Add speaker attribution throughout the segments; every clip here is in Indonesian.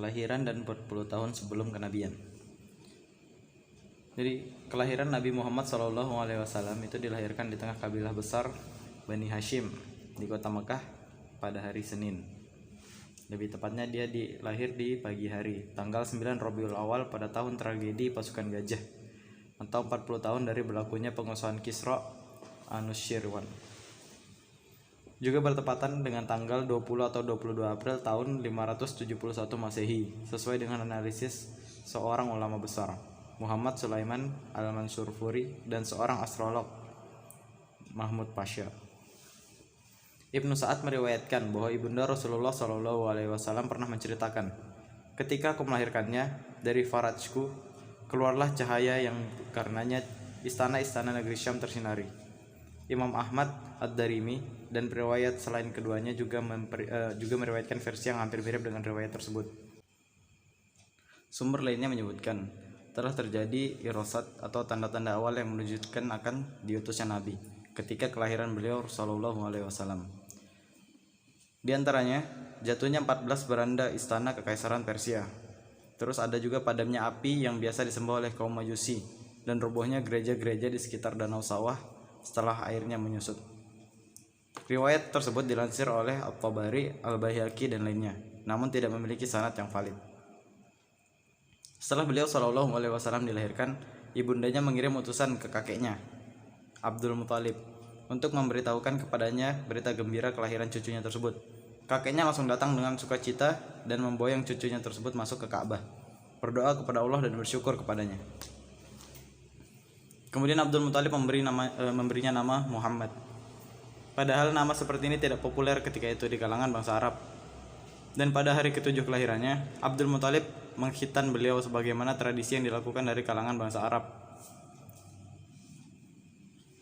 Speaker 1: kelahiran dan 40 tahun sebelum kenabian. Jadi kelahiran Nabi Muhammad SAW itu dilahirkan di tengah kabilah besar Bani Hashim di kota Mekah pada hari Senin. Lebih tepatnya dia lahir di pagi hari, tanggal 9 Rabiul Awal pada tahun tragedi pasukan gajah, atau 40 tahun dari berlakunya penguasaan Kisra Anushirwan. Juga bertepatan dengan tanggal 20 atau 22 April tahun 571 Masehi, sesuai dengan analisis seorang ulama besar, Muhammad Sulaiman Al-Mansurfuri, dan seorang astrolog, Mahmud Pasha. Ibnu Sa'ad meriwayatkan bahwa ibunda Rasulullah SAW pernah menceritakan, ketika aku melahirkannya, dari farajku keluarlah cahaya yang karenanya istana-istana negeri Syam tersinari. Imam Ahmad Ad-Darimi dan periwayat selain keduanya juga meriwayatkan versi yang hampir mirip dengan riwayat tersebut. Sumber lainnya menyebutkan telah terjadi irosat atau tanda-tanda awal yang menunjukkan akan diutusnya Nabi ketika kelahiran beliau SAW. Di antaranya jatuhnya 14 beranda istana kekaisaran Persia. Terus ada juga padamnya api yang biasa disembah oleh kaum Majusi dan robohnya gereja-gereja di sekitar Danau Sawah setelah airnya menyusut. Riwayat tersebut dilansir oleh At-Tabari, Al-Baihaqi dan lainnya, namun tidak memiliki sanad yang valid. Setelah beliau SAW dilahirkan, ibundanya mengirim utusan ke kakeknya, Abdul Muthalib, untuk memberitahukan kepadanya berita gembira kelahiran cucunya tersebut. Kakeknya langsung datang dengan sukacita dan memboyong cucunya tersebut masuk ke Ka'bah, berdoa kepada Allah dan bersyukur kepadanya. Kemudian Abdul Muthalib memberinya nama Muhammad. Padahal nama seperti ini tidak populer ketika itu di kalangan bangsa Arab. Dan pada hari ke-7 kelahirannya, Abdul Muthalib mengkhitan beliau sebagaimana tradisi yang dilakukan dari kalangan bangsa Arab.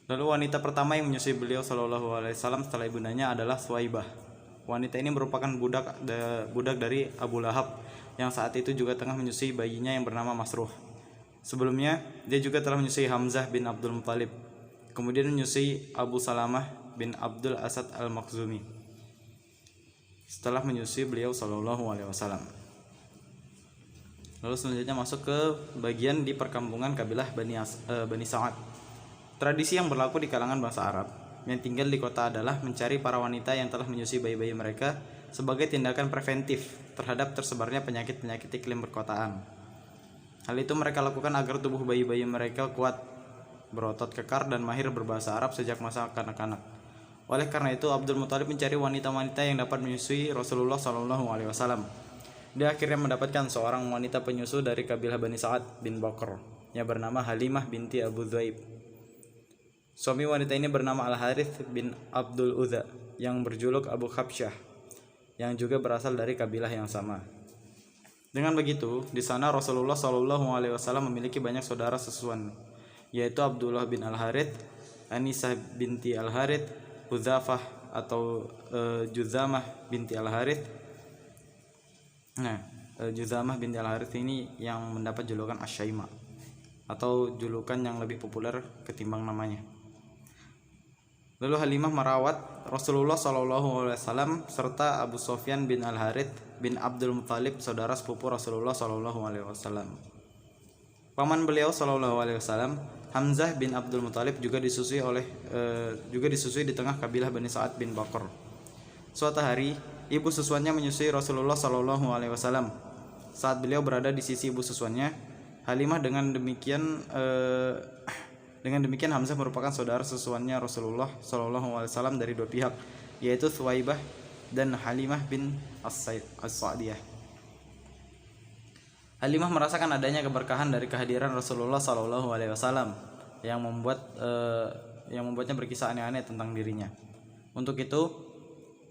Speaker 1: Lalu wanita pertama yang menyusui beliau SAW setelah ibundanya adalah Suwaibah. Wanita ini merupakan budak dari Abu Lahab yang saat itu juga tengah menyusui bayinya yang bernama Masruh. Sebelumnya, dia juga telah menyusui Hamzah bin Abdul Muthalib, kemudian menyusui Abu Salamah bin Abdul Asad Al-Makhzumi setelah menyusui beliau SAW. Lalu selanjutnya masuk ke bagian di perkampungan kabilah Bani Sa'ad. Tradisi yang berlaku di kalangan bangsa Arab yang tinggal di kota adalah mencari para wanita yang telah menyusui bayi-bayi mereka sebagai tindakan preventif terhadap tersebarnya penyakit-penyakit iklim perkotaan. Hal itu mereka lakukan agar tubuh bayi-bayi mereka kuat, berotot kekar, dan mahir berbahasa Arab sejak masa kanak-kanak. Oleh karena itu, Abdul Muthalib mencari wanita-wanita yang dapat menyusui Rasulullah SAW. Dia akhirnya mendapatkan seorang wanita penyusu dari kabilah Bani Sa'ad bin Bakr yang bernama Halimah binti Abu Dhaib. Suami wanita ini bernama Al-Harith bin Abdul Uzza yang berjuluk Abu Khabsyah, yang juga berasal dari kabilah yang sama. Dengan begitu, di sana Rasulullah SAW memiliki banyak saudara sesusuan, yaitu Abdullah bin Al-Harith, Anisah binti Al-Harith, Hudzafah atau Juzamah binti Al-Harith. Juzamah binti Al-Harith ini yang mendapat julukan Asyaima, atau julukan yang lebih populer ketimbang namanya. Lalu Halimah merawat Rasulullah SAW serta Abu Sufyan bin Al-Harith bin Abdul Muthalib, saudara sepupu Rasulullah SAW. Paman beliau SAW, Hamzah bin Abdul Muthalib, juga disusui di tengah kabilah Bani Sa'ad bin Bakr. Suatu hari, ibu susuannya menyusui Rasulullah SAW. Saat beliau berada di sisi ibu susuannya, Halimah dengan demikian Hamzah merupakan saudara susuannya Rasulullah SAW dari dua pihak, yaitu Suwaibah dan Halimah bin As-Sa'diyah. Halimah merasakan adanya keberkahan dari kehadiran Rasulullah SAW yang membuatnya berkisah aneh-aneh tentang dirinya. Untuk itu,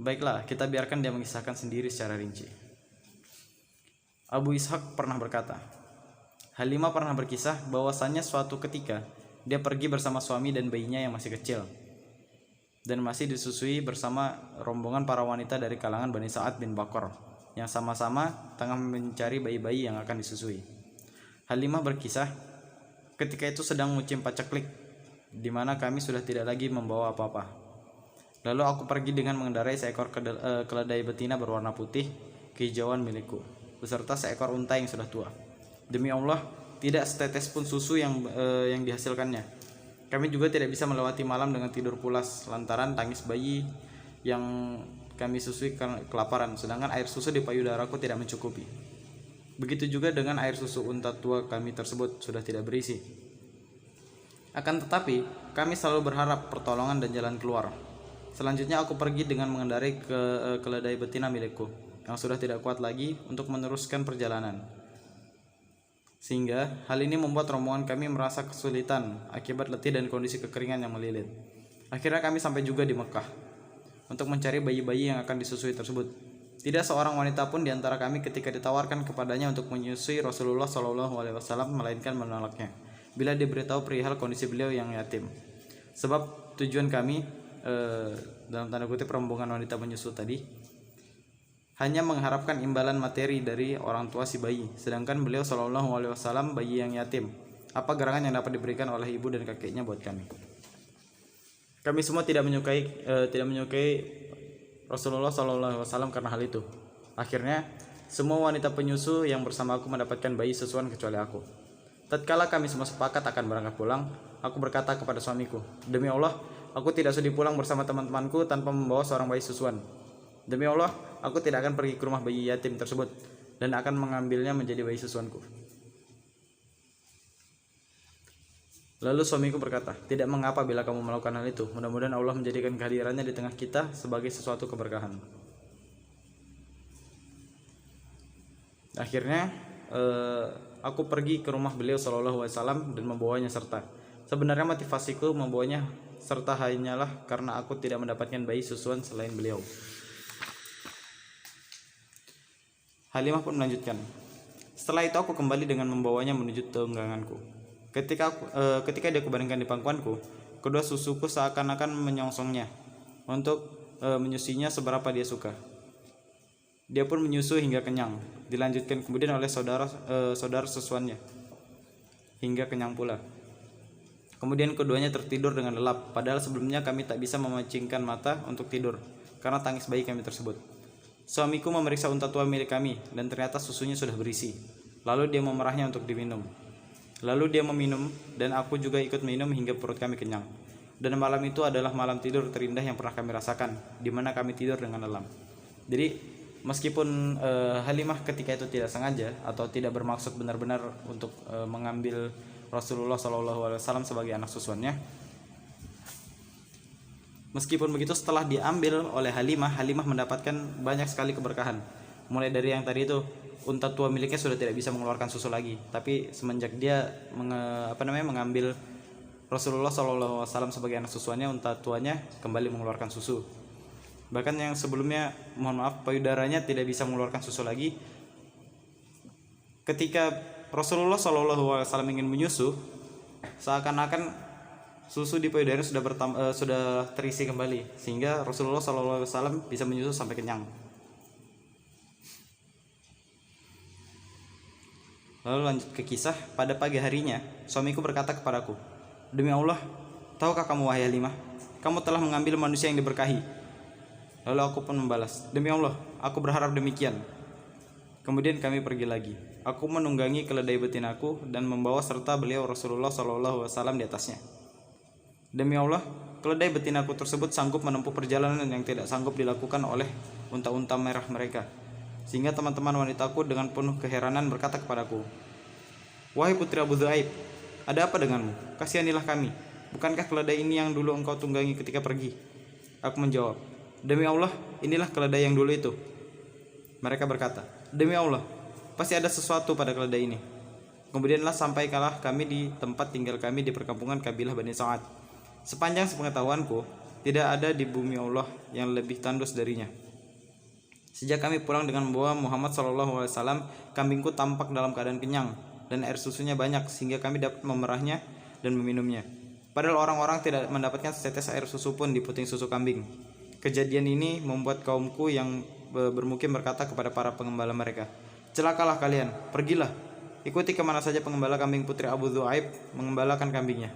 Speaker 1: baiklah kita biarkan dia mengisahkan sendiri secara rinci. Abu Ishaq pernah berkata, Halimah pernah berkisah bahwasannya suatu ketika dia pergi bersama suami dan bayinya yang masih kecil dan masih disusui bersama rombongan para wanita dari kalangan Bani Sa'ad bin Bakr yang sama-sama tengah mencari bayi-bayi yang akan disusui. Halimah berkisah, ketika itu sedang musim paceklik, di mana kami sudah tidak lagi membawa apa-apa. Lalu aku pergi dengan mengendarai seekor keledai betina berwarna putih kehijauan milikku. beserta seekor unta yang sudah tua. Demi Allah, tidak setetes pun susu yang dihasilkannya. Kami juga tidak bisa melewati malam dengan tidur pulas lantaran tangis bayi yang kami susui karena kelaparan, sedangkan air susu di payudaraku tidak mencukupi. Begitu juga dengan air susu unta tua kami tersebut sudah tidak berisi. Akan tetapi, kami selalu berharap pertolongan dan jalan keluar. Selanjutnya aku pergi dengan mengendarai keledai betina milikku yang sudah tidak kuat lagi untuk meneruskan perjalanan. Sehingga hal ini membuat rombongan kami merasa kesulitan akibat letih dan kondisi kekeringan yang melilit. Akhirnya kami sampai juga di Mekah untuk mencari bayi-bayi yang akan disusui tersebut. Tidak seorang wanita pun di antara kami ketika ditawarkan kepadanya untuk menyusui Rasulullah SAW melainkan menolaknya bila diberitahu perihal kondisi beliau yang yatim. Sebab tujuan kami dalam tanda kutip rombongan wanita penyusu tadi hanya mengharapkan imbalan materi dari orang tua si bayi, sedangkan beliau SAW bayi yang yatim. Apa gerangan yang dapat diberikan oleh ibu dan kakeknya buat kami? Kami semua tidak menyukai Rasulullah SAW karena hal itu. Akhirnya semua wanita penyusu yang bersama aku mendapatkan bayi susuan kecuali aku. Tatkala kami semua sepakat akan berangkat pulang, aku berkata kepada suamiku, "Demi Allah, aku tidak sudi pulang bersama teman-temanku tanpa membawa seorang bayi susuan. Demi Allah, aku tidak akan pergi ke rumah bayi yatim tersebut dan akan mengambilnya menjadi bayi susuanku." Lalu suamiku berkata, "Tidak mengapa bila kamu melakukan hal itu. Mudah-mudahan Allah menjadikan kehadirannya di tengah kita sebagai sesuatu keberkahan." Akhirnya aku pergi ke rumah beliau SAW dan membawanya serta. Sebenarnya motivasiku membawanya serta hanyalah karena aku tidak mendapatkan bayi susuan selain beliau. Halimah pun melanjutkan, "Setelah itu aku kembali dengan membawanya menuju tungganganku. Ketika dia kubaringkan di pangkuanku, kedua susuku seakan-akan menyongsongnya untuk menyusuinya seberapa dia suka. Dia pun menyusu hingga kenyang, dilanjutkan kemudian oleh saudara susuannya hingga kenyang pula. Kemudian keduanya tertidur dengan lelap, padahal sebelumnya kami tak bisa memacingkan mata untuk tidur karena tangis bayi kami tersebut. Suamiku memeriksa unta tua milik kami dan ternyata susunya sudah berisi. Lalu dia memerahnya untuk diminum. Lalu dia meminum dan aku juga ikut minum hingga perut kami kenyang. Dan malam itu adalah malam tidur terindah yang pernah kami rasakan, di mana kami tidur dengan lelap." Jadi meskipun Halimah ketika itu tidak sengaja atau tidak bermaksud benar-benar untuk mengambil Rasulullah SAW sebagai anak susuannya, meskipun begitu setelah diambil oleh Halimah mendapatkan banyak sekali keberkahan. Mulai dari yang tadi itu unta tua miliknya sudah tidak bisa mengeluarkan susu lagi, tapi semenjak dia mengambil Rasulullah SAW sebagai anak susuannya, unta tuanya kembali mengeluarkan susu. Bahkan yang sebelumnya, payudaranya tidak bisa mengeluarkan susu lagi, ketika Rasulullah SAW ingin menyusu, seakan-akan susu di payudaranya sudah terisi kembali, sehingga Rasulullah SAW bisa menyusu sampai kenyang. Lalu lanjut ke kisah. Pada pagi harinya, suamiku berkata kepadaku, "Demi Allah, tahukah kamu wahai Halimah, kamu telah mengambil manusia yang diberkahi." Lalu aku pun membalas, "Demi Allah, aku berharap demikian." Kemudian kami pergi lagi. Aku menunggangi keledai betinaku dan membawa serta beliau Rasulullah SAW di atasnya. Demi Allah, keledai betinaku tersebut sanggup menempuh perjalanan yang tidak sanggup dilakukan oleh unta-unta merah mereka. Sehingga teman-teman wanitaku dengan penuh keheranan berkata kepadaku, "Wahai putri Abu Dhu'aib, ada apa denganmu? Kasihanilah kami. Bukankah keledai ini yang dulu engkau tunggangi ketika pergi?" Aku menjawab, "Demi Allah, inilah keledai yang dulu itu." Mereka berkata, "Demi Allah, pasti ada sesuatu pada keledai ini." Kemudianlah sampaikanlah kami di tempat tinggal kami di perkampungan kabilah Bani Sa'ad. Sepanjang sepengetahuanku, tidak ada di bumi Allah yang lebih tandus darinya. Sejak kami pulang dengan membawa Muhammad SAW, kambingku tampak dalam keadaan kenyang dan air susunya banyak sehingga kami dapat memerahnya dan meminumnya. Padahal orang-orang tidak mendapatkan setetes air susu pun di puting susu kambing. Kejadian ini membuat kaumku yang bermukim berkata kepada para pengembala mereka, "Celakalah kalian, pergilah, ikuti kemana saja pengembala kambing putri Abu Dhu'aib mengembalakan kambingnya."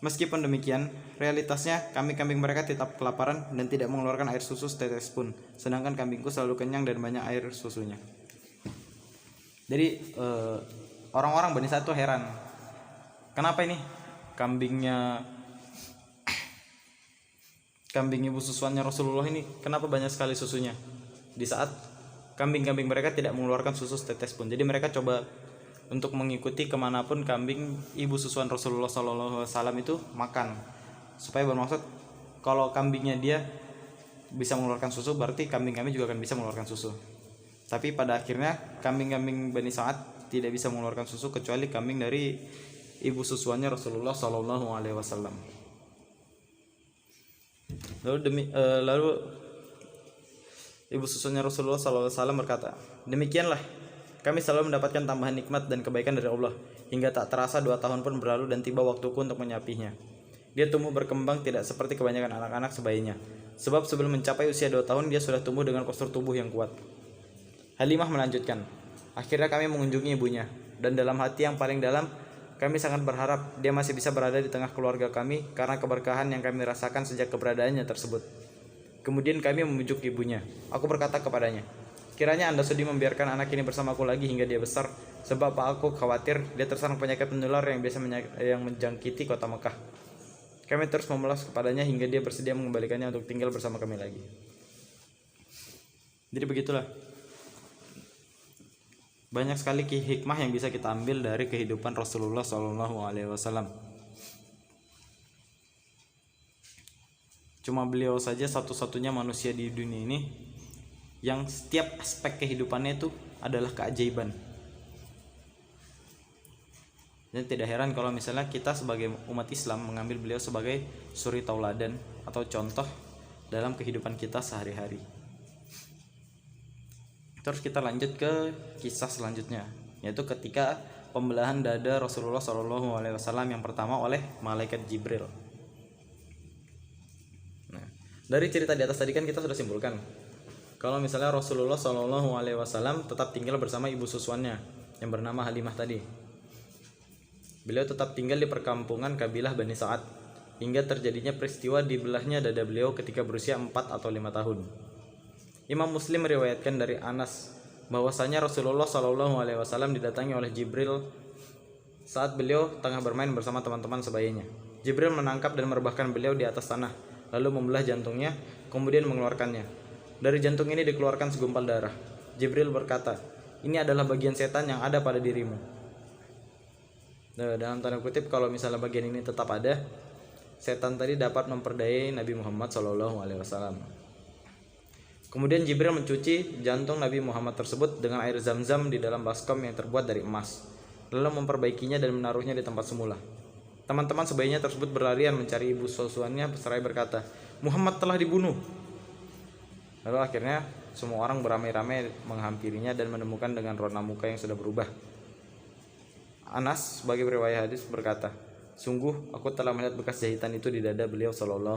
Speaker 1: Meskipun demikian, realitasnya kambing-kambing mereka tetap kelaparan dan tidak mengeluarkan air susu setetes pun, sedangkan kambingku selalu kenyang dan banyak air susunya. Jadi orang-orang Bani Sa'ad tuh heran, kenapa ini kambing ibu susuannya Rasulullah ini kenapa banyak sekali susunya, di saat kambing-kambing mereka tidak mengeluarkan susu setetes pun. Jadi mereka coba untuk mengikuti kemanapun kambing ibu susuan Rasulullah SAW itu makan, supaya bermaksud kalau kambingnya dia bisa mengeluarkan susu, berarti kambing-kambing juga akan bisa mengeluarkan susu. Tapi pada akhirnya kambing-kambing Bani Sa'ad tidak bisa mengeluarkan susu kecuali kambing dari ibu susuannya Rasulullah SAW. Lalu ibu susunya Rasulullah SAW berkata, demikianlah kami selalu mendapatkan tambahan nikmat dan kebaikan dari Allah, hingga tak terasa 2 tahun pun berlalu dan tiba waktuku untuk menyapinya. Dia tumbuh berkembang tidak seperti kebanyakan anak-anak sebayinya, sebab sebelum mencapai usia 2 tahun dia sudah tumbuh dengan postur tubuh yang kuat. Halimah melanjutkan, akhirnya kami mengunjungi ibunya, dan dalam hati yang paling dalam kami sangat berharap dia masih bisa berada di tengah keluarga kami karena keberkahan yang kami rasakan sejak keberadaannya tersebut. Kemudian kami membujuk ibunya. Aku berkata kepadanya, kiranya Anda sudi membiarkan anak ini bersamaku lagi hingga dia besar, sebab aku khawatir dia terserang penyakit menular yang biasa menjangkiti kota Mekah. Kami terus memelas kepadanya hingga dia bersedia mengembalikannya untuk tinggal bersama kami lagi. Jadi begitulah, banyak sekali hikmah yang bisa kita ambil dari kehidupan Rasulullah SAW. Cuma beliau saja satu-satunya manusia di dunia ini yang setiap aspek kehidupannya itu adalah keajaiban. Dan tidak heran kalau misalnya kita sebagai umat Islam mengambil beliau sebagai suri tauladan atau contoh dalam kehidupan kita sehari-hari. Terus kita lanjut ke kisah selanjutnya, yaitu ketika pembelahan dada Rasulullah SAW yang pertama oleh malaikat Jibril. Nah, dari cerita di atas tadi kan kita sudah simpulkan kalau misalnya Rasulullah SAW tetap tinggal bersama ibu susuannya yang bernama Halimah tadi. Beliau tetap tinggal di perkampungan kabilah Bani Sa'ad hingga terjadinya peristiwa dibelahnya dada beliau ketika berusia 4 atau 5 tahun. Imam Muslim meriwayatkan dari Anas bahwasanya Rasulullah SAW didatangi oleh Jibril saat beliau tengah bermain bersama teman-teman sebayanya. Jibril menangkap dan merebahkan beliau di atas tanah, lalu membelah jantungnya, kemudian mengeluarkannya. Dari jantung ini dikeluarkan segumpal darah. Jibril berkata, ini adalah bagian setan yang ada pada dirimu. Nah, dalam tanda kutip, kalau misalnya bagian ini tetap ada, setan tadi dapat memperdayai Nabi Muhammad SAW. Kemudian Jibril mencuci jantung Nabi Muhammad tersebut dengan air zam-zam di dalam baskom yang terbuat dari emas, lalu memperbaikinya dan menaruhnya di tempat semula. Teman-teman sebayinya tersebut berlarian mencari ibu susuannya seraya berkata, Muhammad telah dibunuh. Lalu akhirnya semua orang beramai-ramai menghampirinya dan menemukan dengan rona muka yang sudah berubah. Anas sebagai periwayat hadis berkata, sungguh aku telah melihat bekas jahitan itu di dada beliau SAW.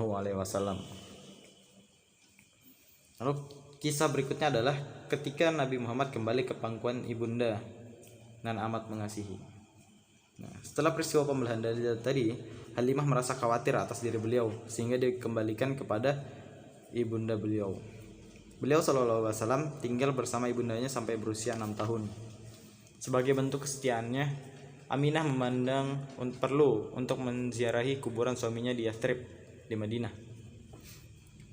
Speaker 1: Lalu kisah berikutnya adalah ketika Nabi Muhammad kembali ke pangkuan ibunda dan amat mengasihi. Nah, setelah peristiwa pembelahan dada tadi, Halimah merasa khawatir atas diri beliau sehingga dikembalikan kepada ibunda beliau. Beliau SAW tinggal bersama ibundanya sampai berusia 6 tahun. Sebagai bentuk kesetiaannya, Aminah memandang perlu untuk menziarahi kuburan suaminya di Yathrib di Madinah.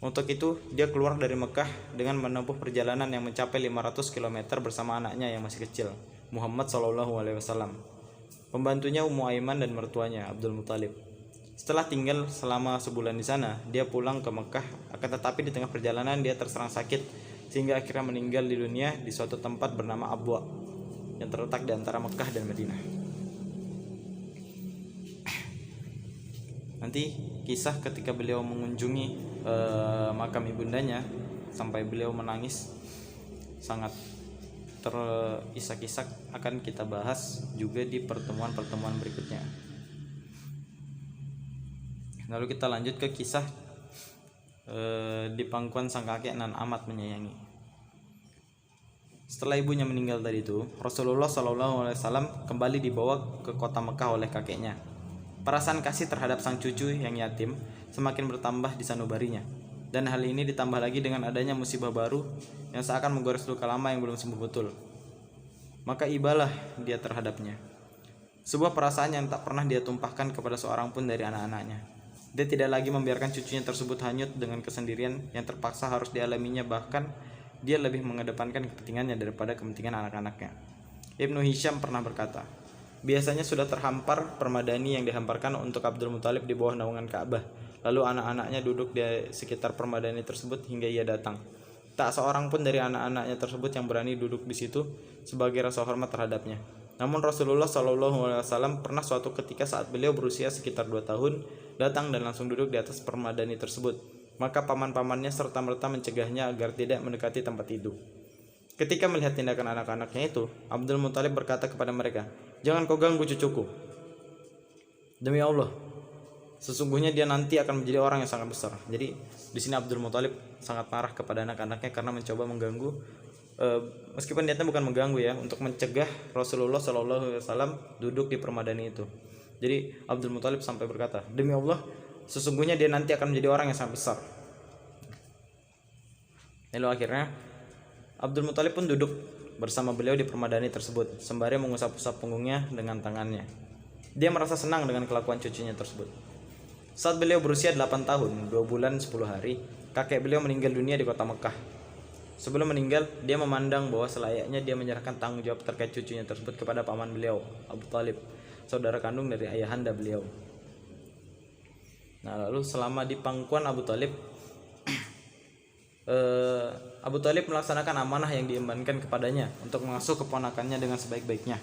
Speaker 1: Untuk itu, dia keluar dari Mekah dengan menempuh perjalanan yang mencapai 500 km bersama anaknya yang masih kecil, Muhammad SAW, pembantunya Ummu Aiman dan mertuanya, Abdul Muthalib. Setelah tinggal selama sebulan di sana, dia pulang ke Mekah, akan tetapi di tengah perjalanan dia terserang sakit, sehingga akhirnya meninggal di dunia di suatu tempat bernama Abwa, yang terletak di antara Mekah dan Madinah. Nanti kisah ketika beliau mengunjungi makam ibundanya sampai beliau menangis sangat terisak-isak akan kita bahas juga di pertemuan-pertemuan berikutnya. Lalu kita lanjut ke kisah di pangkuan sang kakek nan amat menyayangi. Setelah ibunya meninggal tadi itu, Rasulullah SAW kembali dibawa ke kota Mekah oleh kakeknya. Perasaan kasih terhadap sang cucu yang yatim semakin bertambah di sanubarinya, dan hal ini ditambah lagi dengan adanya musibah baru yang seakan menggores luka lama yang belum sembuh betul. maka ibalah dia terhadapnya. Sebuah perasaan yang tak pernah dia tumpahkan kepada seorang pun dari anak-anaknya. Dia tidak lagi membiarkan cucunya tersebut hanyut dengan kesendirian yang terpaksa harus dialaminya, bahkan dia lebih mengedepankan kepentingannya daripada kepentingan anak-anaknya. Ibnu Hisham pernah berkata, biasanya sudah terhampar permadani yang dihamparkan untuk Abdul Muthalib di bawah naungan Ka'bah. Lalu anak-anaknya duduk di sekitar permadani tersebut hingga ia datang. Tak seorang pun dari anak-anaknya tersebut yang berani duduk di situ sebagai rasa hormat terhadapnya. Namun Rasulullah SAW pernah suatu ketika saat beliau berusia sekitar 2 tahun datang dan langsung duduk di atas permadani tersebut. Maka paman-pamannya serta-merta mencegahnya agar tidak mendekati tempat itu. Ketika melihat tindakan anak-anaknya itu, Abdul Muthalib berkata kepada mereka, "Jangan kau ganggu cucuku. Demi Allah, sesungguhnya dia nanti akan menjadi orang yang sangat besar." Jadi di sini Abdul Muthalib sangat marah kepada anak-anaknya karena mencoba mengganggu, meskipun niatnya bukan mengganggu ya, untuk mencegah Rasulullah SAW duduk di permadani itu. Jadi Abdul Muthalib sampai berkata, "Demi Allah, sesungguhnya dia nanti akan menjadi orang yang sangat besar." Lalu akhirnya Abdul Muthalib pun duduk bersama beliau di permadani tersebut sembari mengusap-usap punggungnya dengan tangannya. Dia merasa senang dengan kelakuan cucunya tersebut. Saat beliau berusia 8 tahun, 2 bulan 10 hari, kakek beliau meninggal dunia di kota Mekah. Sebelum meninggal, dia memandang bahwa selayaknya dia menyerahkan tanggung jawab terkait cucunya tersebut kepada paman beliau, Abu Thalib, saudara kandung dari ayahanda beliau. Nah, lalu selama di pangkuan Abu Thalib, Abu Thalib melaksanakan amanah yang diembankan kepadanya untuk mengasuh keponakannya dengan sebaik-baiknya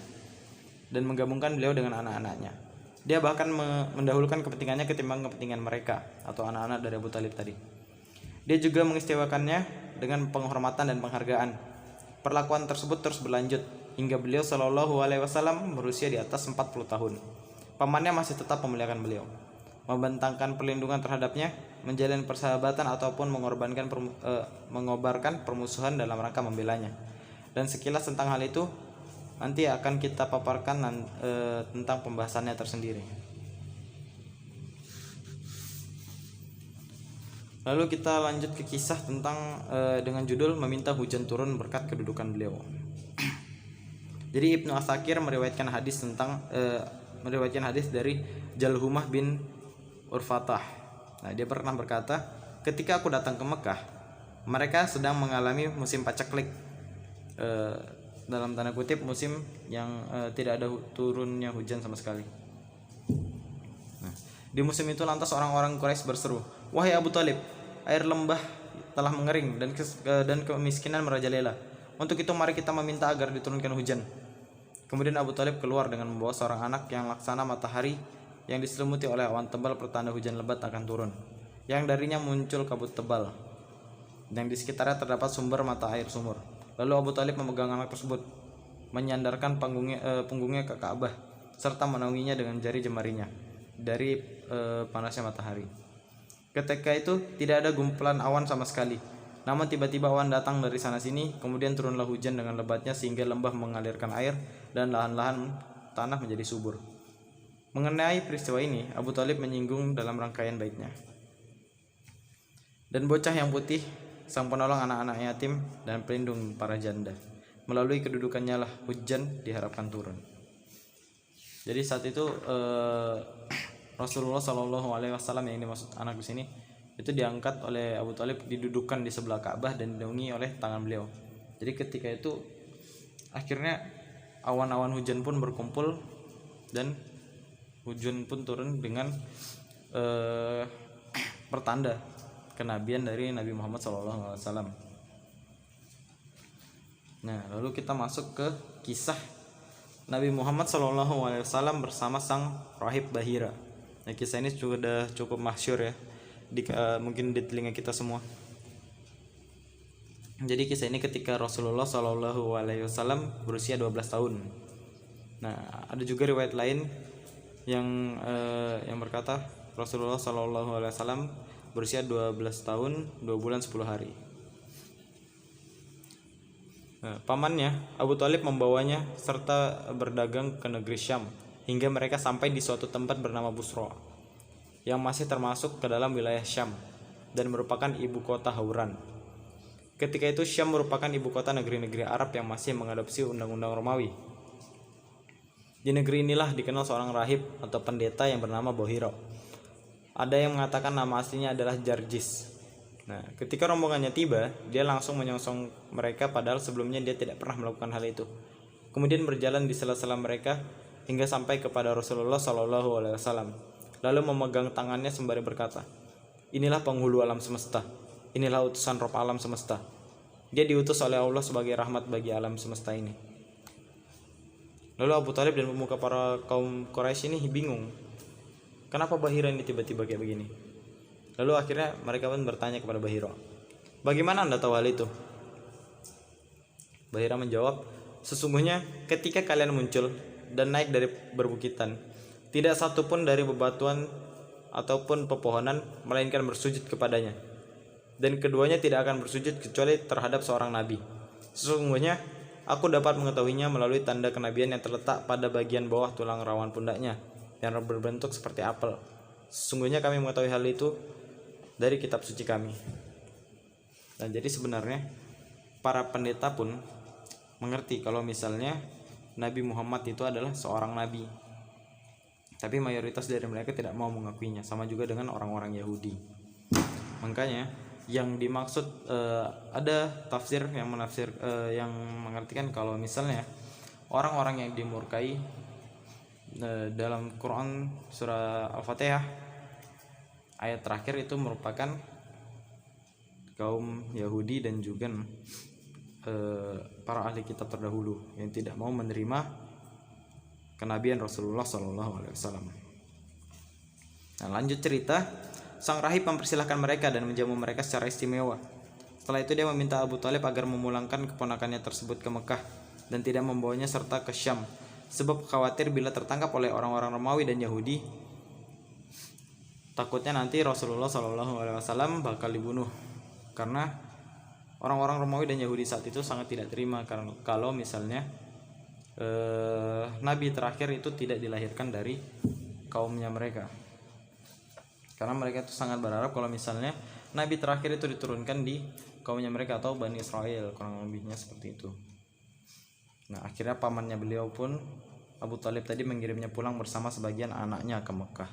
Speaker 1: dan menggabungkan beliau dengan anak-anaknya. Dia bahkan mendahulukan kepentingannya ketimbang kepentingan mereka atau anak-anak dari Abu Thalib tadi. Dia juga mengistimewakannya dengan penghormatan dan penghargaan. Perlakuan tersebut terus berlanjut hingga beliau Shallallahu Alaihi Wasallam berusia di atas 40 tahun. Pamannya masih tetap memuliakan beliau, membentangkan perlindungan terhadapnya, menjalin persahabatan ataupun mengobarkan permusuhan dalam rangka membelanya. Dan sekilas tentang hal itu nanti akan kita paparkan tentang pembahasannya tersendiri. Lalu kita lanjut ke kisah tentang dengan judul meminta hujan turun berkat kedudukan beliau. Jadi Ibnu Asakir meriwayatkan hadis dari Jalhumah bin Urfatah. Nah, dia pernah berkata, ketika aku datang ke Mekah, mereka sedang mengalami musim paceklik, dalam tanda kutip musim yang tidak ada turunnya hujan sama sekali. Nah, di musim itu lantas orang-orang Quraisy berseru, "Wahai Abu Thalib, air lembah telah mengering dan kemiskinan merajalela. Untuk itu mari kita meminta agar diturunkan hujan." Kemudian Abu Thalib keluar dengan membawa seorang anak yang laksana matahari yang diselimuti oleh awan tebal pertanda hujan lebat akan turun, yang darinya muncul kabut tebal, dan di sekitarnya terdapat sumber mata air sumur. Lalu Abu Thalib memegang anak tersebut, menyandarkan punggungnya ke Ka'bah, serta menaunginya dengan jari jemarinya dari panasnya matahari. Ketika itu tidak ada gumpulan awan sama sekali. Namun tiba-tiba awan datang dari sana sini, kemudian turunlah hujan dengan lebatnya sehingga lembah mengalirkan air dan lahan-lahan tanah menjadi subur. Mengenai peristiwa ini, Abu Thalib menyinggung dalam rangkaian baitnya. Dan bocah yang putih, sang penolong anak-anak yatim dan pelindung para janda. Melalui kedudukannya lah hujan diharapkan turun. Jadi saat itu Rasulullah SAW yang dimaksud anak di sini itu diangkat oleh Abu Thalib, didudukkan di sebelah Ka'bah dan dinaungi oleh tangan beliau. Jadi ketika itu akhirnya awan-awan hujan pun berkumpul dan hujan pun turun dengan pertanda kenabian dari Nabi Muhammad SAW. Nah, lalu kita masuk ke kisah Nabi Muhammad SAW bersama sang rahib Bahira. Nah, kisah ini sudah cukup masyhur ya, mungkin di telinga kita semua. Jadi kisah ini ketika Rasulullah SAW berusia 12 tahun. Nah, ada juga riwayat lain yang berkata Rasulullah SAW berusia 12 tahun 2 bulan 10 hari. Nah, pamannya Abu Thalib membawanya serta berdagang ke negeri Syam hingga mereka sampai di suatu tempat bernama Busra yang masih termasuk ke dalam wilayah Syam dan merupakan ibu kota Hauran. Ketika itu Syam merupakan ibu kota negeri-negeri Arab yang masih mengadopsi undang-undang Romawi. Di negeri inilah dikenal seorang rahib atau pendeta yang bernama Bohiro. Ada yang mengatakan nama aslinya adalah Jarjis. Nah, ketika rombongannya tiba, dia langsung menyongsong mereka padahal sebelumnya dia tidak pernah melakukan hal itu. Kemudian berjalan di sela-sela mereka hingga sampai kepada Rasulullah SAW. Lalu memegang tangannya sembari berkata, "Inilah penghulu alam semesta. Inilah utusan Rabb alam semesta. Dia diutus oleh Allah sebagai rahmat bagi alam semesta ini." Lalu Abu Thalib dan pemuka para kaum Quraisy ini bingung. Kenapa Bahira ini tiba-tiba kayak begini? Lalu akhirnya mereka pun bertanya kepada Bahira, "Bagaimana Anda tahu hal itu?" Bahira menjawab, "Sesungguhnya ketika kalian muncul dan naik dari berbukitan, tidak satu pun dari bebatuan ataupun pepohonan melainkan bersujud kepadanya. Dan keduanya tidak akan bersujud kecuali terhadap seorang nabi. Sesungguhnya aku dapat mengetahuinya melalui tanda kenabian yang terletak pada bagian bawah tulang rawan pundaknya yang berbentuk seperti apel. Sesungguhnya kami mengetahui hal itu dari kitab suci kami." Dan jadi sebenarnya para pendeta pun mengerti kalau misalnya Nabi Muhammad itu adalah seorang nabi. Tapi mayoritas dari mereka tidak mau mengakuinya, sama juga dengan orang-orang Yahudi. Makanya yang dimaksud ada tafsir yang yang mengartikan kalau misalnya orang-orang yang dimurkai dalam Quran surah Al-Fatihah ayat terakhir itu merupakan kaum Yahudi dan juga para ahli kitab terdahulu yang tidak mau menerima kenabian Rasulullah SAW. Nah, lanjut cerita, sang rahib mempersilahkan mereka dan menjamu mereka secara istimewa. Setelah itu dia meminta Abu Thalib agar memulangkan keponakannya tersebut ke Mekah dan tidak membawanya serta ke Syam, sebab khawatir bila tertangkap oleh orang-orang Romawi dan Yahudi, takutnya nanti Rasulullah SAW bakal dibunuh. Karena orang-orang Romawi dan Yahudi saat itu sangat tidak terima kalau misalnya Nabi terakhir itu tidak dilahirkan dari kaumnya mereka. Karena mereka itu sangat berharap kalau misalnya Nabi terakhir itu diturunkan di kaumnya mereka atau Bani Israel, kurang lebihnya seperti itu. Nah, akhirnya pamannya beliau pun Abu Thalib tadi mengirimnya pulang bersama sebagian anaknya ke Mekah.